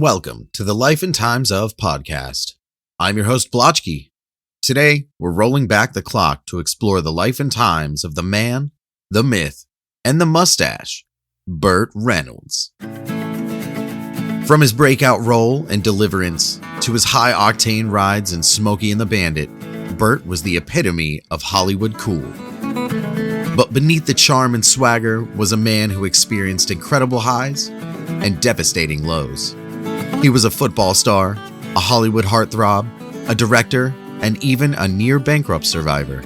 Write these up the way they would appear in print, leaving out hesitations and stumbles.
Welcome to the Life and Times of podcast. I'm your host, Blotchkey. Today, we're rolling back the clock to explore the life and times of the man, the myth, and the mustache, Burt Reynolds. From his breakout role in Deliverance to his high-octane rides in Smokey and the Bandit, Burt was the epitome of Hollywood cool. But beneath the charm and swagger was a man who experienced incredible highs and devastating lows. He was a football star, a Hollywood heartthrob, a director, and even a near-bankrupt survivor.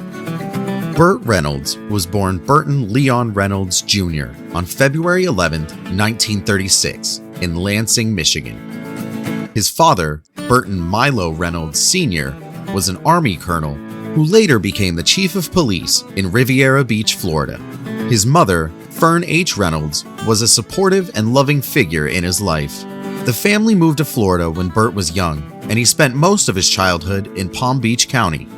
Burt Reynolds was born Burton Leon Reynolds Jr. on February 11, 1936, in Lansing, Michigan. His father, Burton Milo Reynolds Sr., was an Army colonel who later became the chief of police in Riviera Beach, Florida. His mother, Fern H. Reynolds, was a supportive and loving figure in his life. The family moved to Florida when Burt was young, and he spent most of his childhood in Palm Beach County.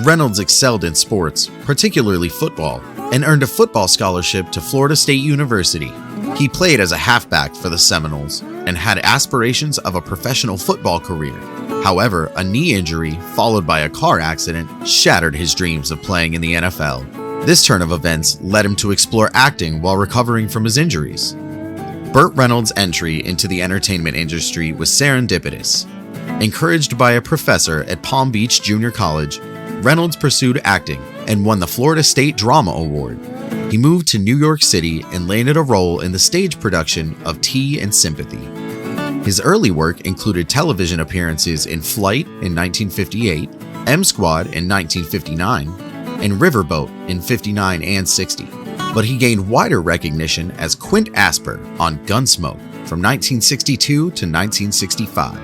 Reynolds excelled in sports, particularly football, and earned a football scholarship to Florida State University. He played as a halfback for the Seminoles and had aspirations of a professional football career. However, a knee injury, followed by a car accident, shattered his dreams of playing in the NFL. This turn of events led him to explore acting while recovering from his injuries. Burt Reynolds' entry into the entertainment industry was serendipitous. Encouraged by a professor at Palm Beach Junior College, Reynolds pursued acting and won the Florida State Drama Award. He moved to New York City and landed a role in the stage production of Tea and Sympathy. His early work included television appearances in Flight in 1958, M Squad in 1959, and Riverboat in 59 and 60. But he gained wider recognition as Quint Asper on Gunsmoke from 1962 to 1965.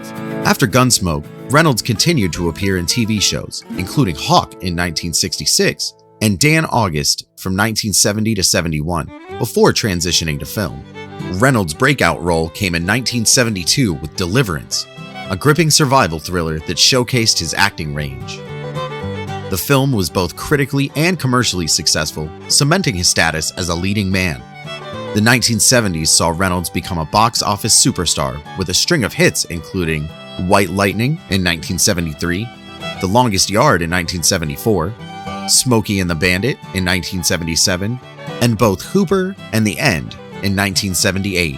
After Gunsmoke, Reynolds continued to appear in TV shows, including Hawk in 1966 and Dan August from 1970 to 71, before transitioning to film. Reynolds' breakout role came in 1972 with Deliverance, a gripping survival thriller that showcased his acting range. The film was both critically and commercially successful, cementing his status as a leading man. The 1970s saw Reynolds become a box office superstar with a string of hits including White Lightning in 1973, The Longest Yard in 1974, Smokey and the Bandit in 1977, and both Hooper and The End in 1978.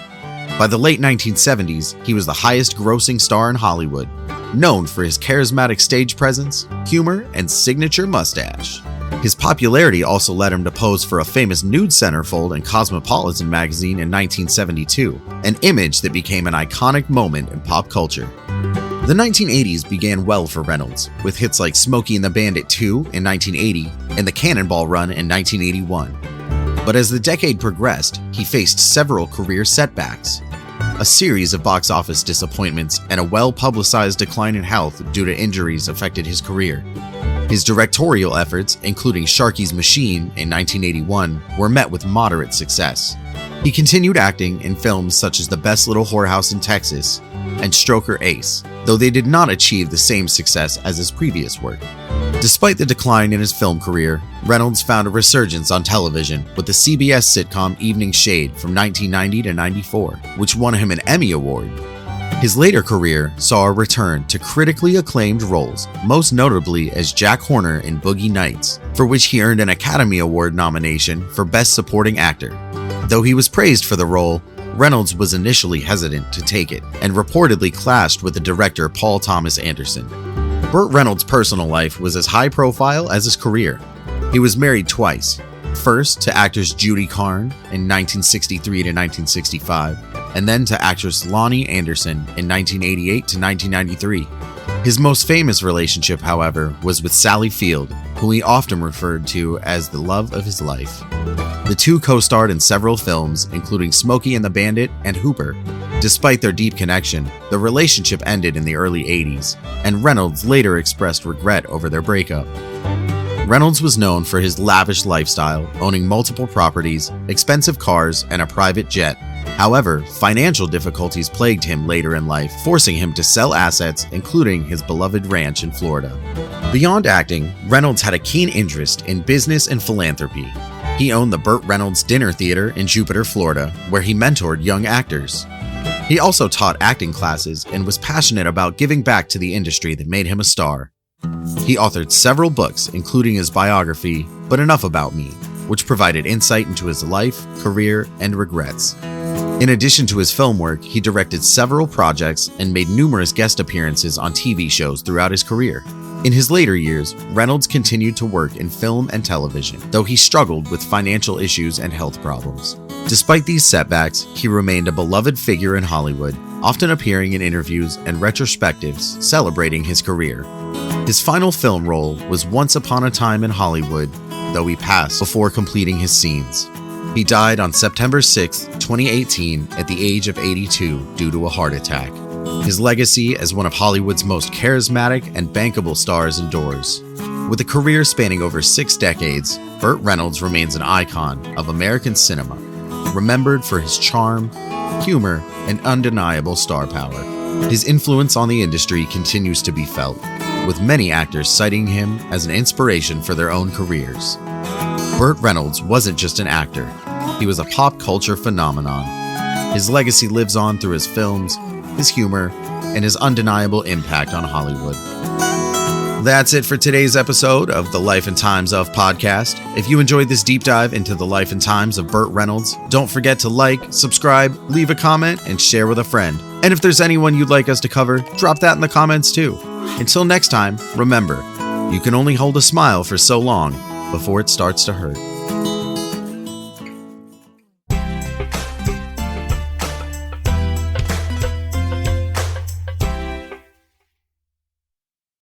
By the late 1970s, he was the highest-grossing star in Hollywood, known for his charismatic stage presence, humor, and signature mustache. His popularity also led him to pose for a famous nude centerfold in Cosmopolitan magazine in 1972, an image that became an iconic moment in pop culture. The 1980s began well for Reynolds, with hits like Smokey and the Bandit 2 in 1980 and The Cannonball Run in 1981. But as the decade progressed, he faced several career setbacks. A series of box office disappointments and a well-publicized decline in health due to injuries affected his career. His directorial efforts, including Sharky's Machine in 1981, were met with moderate success. He continued acting in films such as The Best Little Whorehouse in Texas and Stroker Ace, though they did not achieve the same success as his previous work. Despite the decline in his film career, Reynolds found a resurgence on television with the CBS sitcom Evening Shade from 1990 to 94, which won him an Emmy Award. His later career saw a return to critically acclaimed roles, most notably as Jack Horner in Boogie Nights, for which he earned an Academy Award nomination for Best Supporting Actor. Though he was praised for the role, Reynolds was initially hesitant to take it and reportedly clashed with the director Paul Thomas Anderson. Burt Reynolds' personal life was as high profile as his career. He was married twice, first to actress Judy Carn in 1963 to 1965, and then to actress Lonnie Anderson in 1988 to 1993. His most famous relationship, however, was with Sally Field, who he often referred to as the love of his life. The two co-starred in several films, including Smokey and the Bandit and Hooper. Despite their deep connection, the relationship ended in the early 80s, and Reynolds later expressed regret over their breakup. Reynolds was known for his lavish lifestyle, owning multiple properties, expensive cars, and a private jet. However, financial difficulties plagued him later in life, forcing him to sell assets, including his beloved ranch in Florida. Beyond acting, Reynolds had a keen interest in business and philanthropy. He owned the Burt Reynolds Dinner Theater in Jupiter, Florida, where he mentored young actors. He also taught acting classes and was passionate about giving back to the industry that made him a star. He authored several books, including his biography, But Enough About Me, which provided insight into his life, career, and regrets. In addition to his film work, he directed several projects and made numerous guest appearances on TV shows throughout his career. In his later years, Reynolds continued to work in film and television, though he struggled with financial issues and health problems. Despite these setbacks, he remained a beloved figure in Hollywood, often appearing in interviews and retrospectives celebrating his career. His final film role was Once Upon a Time in Hollywood, though he passed before completing his scenes. He died on September 6, 2018, at the age of 82 due to a heart attack. His legacy as one of Hollywood's most charismatic and bankable stars endures. With a career spanning over 6 decades, Burt Reynolds remains an icon of American cinema, remembered for his charm, humor, and undeniable star power. His influence on the industry continues to be felt, with many actors citing him as an inspiration for their own careers. Burt Reynolds wasn't just an actor, he was a pop culture phenomenon. His legacy lives on through his films, his humor, and his undeniable impact on Hollywood. That's it for today's episode of the Life and Times of podcast. If you enjoyed this deep dive into the life and times of Burt Reynolds, don't forget to like, subscribe, leave a comment, and share with a friend. And if there's anyone you'd like us to cover, drop that in the comments too. Until next time, remember, you can only hold a smile for so long before it starts to hurt.